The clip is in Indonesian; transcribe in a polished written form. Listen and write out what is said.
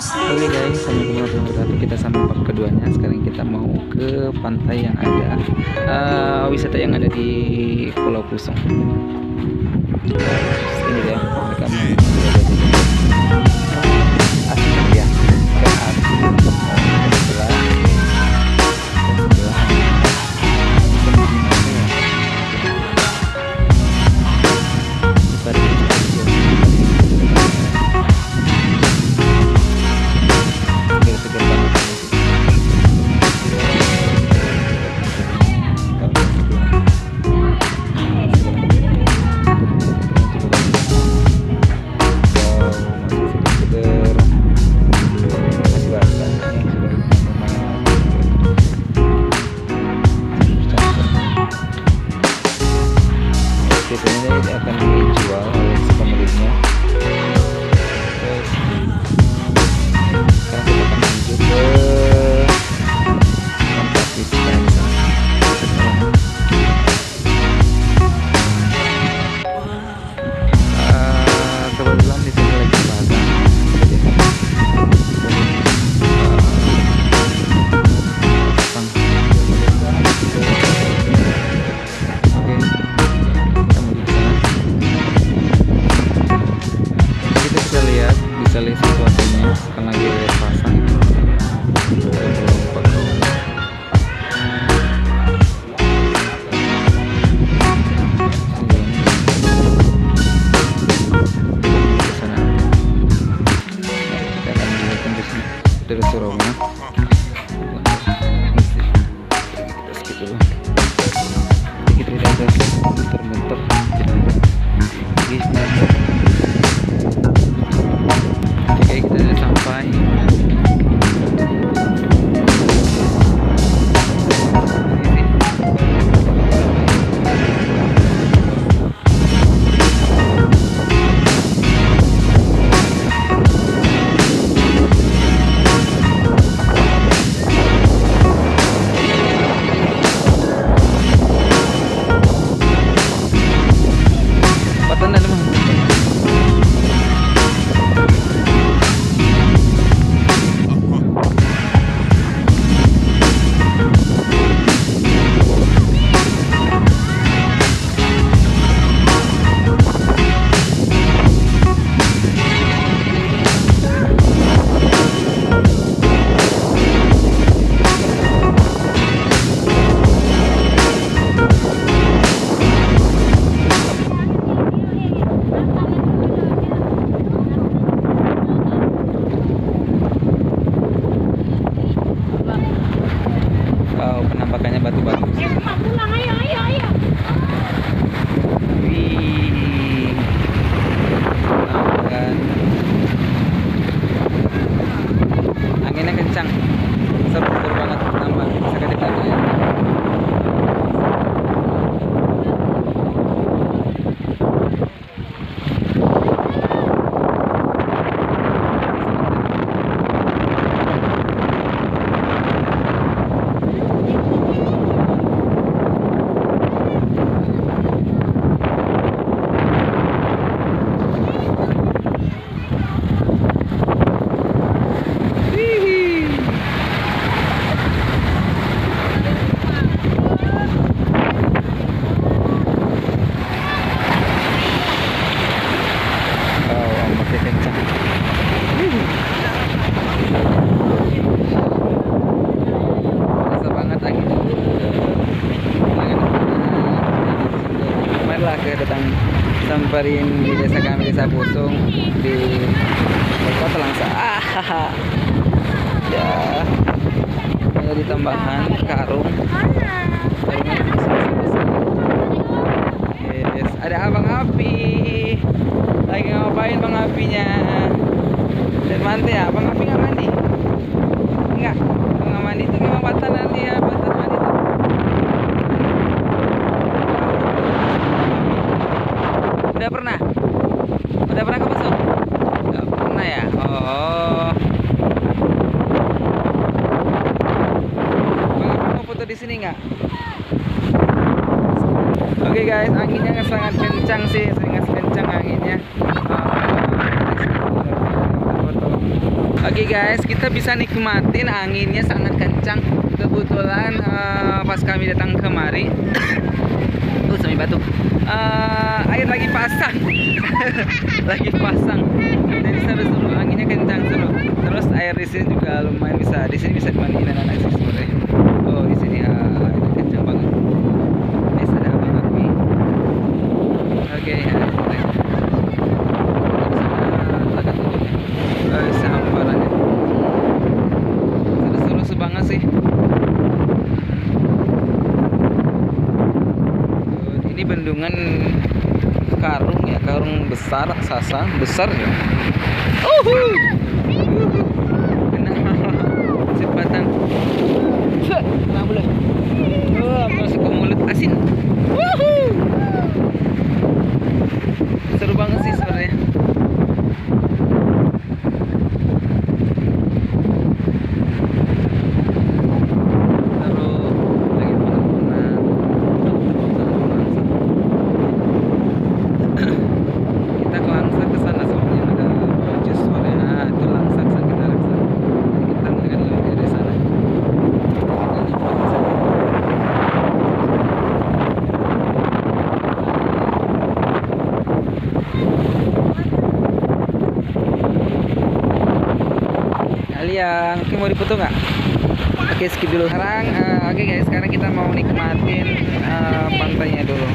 Oke guys, assalamualaikum warahmatullahi wabarakatuh. Kita sampai part keduanya. Sekarang kita mau ke pantai yang ada wisata yang ada di Pulau Pusong. Ini dia mereka asli ya, kan asli sebelah sebelah biasanya ini akan dijual oleh si pemiliknya. Terus sekarang kita akan menuju ke tempat wisata di sana. Kebetulan di sini lagi pasang. Bisa lihat situasinya sekarang lagi air pasang. Dari Surabaya kita skip dulu dikit ada muter-muter gimana. Oke, kita sudah sampai. Penampakannya batu-batu. Pulang, ayo. Wih, kan anginnya kencang, seru banget tambah sekali lagi ya. Datang samperin di desa kami, Desa Pusong di Kota Langsa. Ya, ada di tambahan karung. Yes, ada Abang Api. Lagi ngapain Bang Apinya? Dan mandi ya, Bang Api nggak mandi? Enggak, nggak mandi itu memang batal nanti ya, batal mandi tuh. Udah pernah ke Pusong? Nggak pernah ya? Oh, mau foto di sini nggak? Oke guys, anginnya sangat kencang sih, sangat kencang anginnya. Oke guys, kita bisa nikmatin anginnya sangat kencang. Kebetulan pas kami datang kemari, sambil batuk. Air lagi pasang, lagi pasang. Jadi seru-seru, anginnya kencang seru. Terus air di sini juga lumayan bisa, di sini bisa dimandiin anak-anak sih sebenarnya. Oh di sini airnya kencang banget. Bisa ada abang api. Oke ya. Sambarannya seru-seru banget sih. Ini bendungan Karung ya, Karung besar, Sasa besar ya. Kena cepatan. Nggak boleh. Masuk ke mulut asin. Seru banget sih sebenarnya. Yang mau dipoto nggak? Oke, skip dulu sekarang. Oke guys, sekarang kita mau nikmatin pantainya dulu.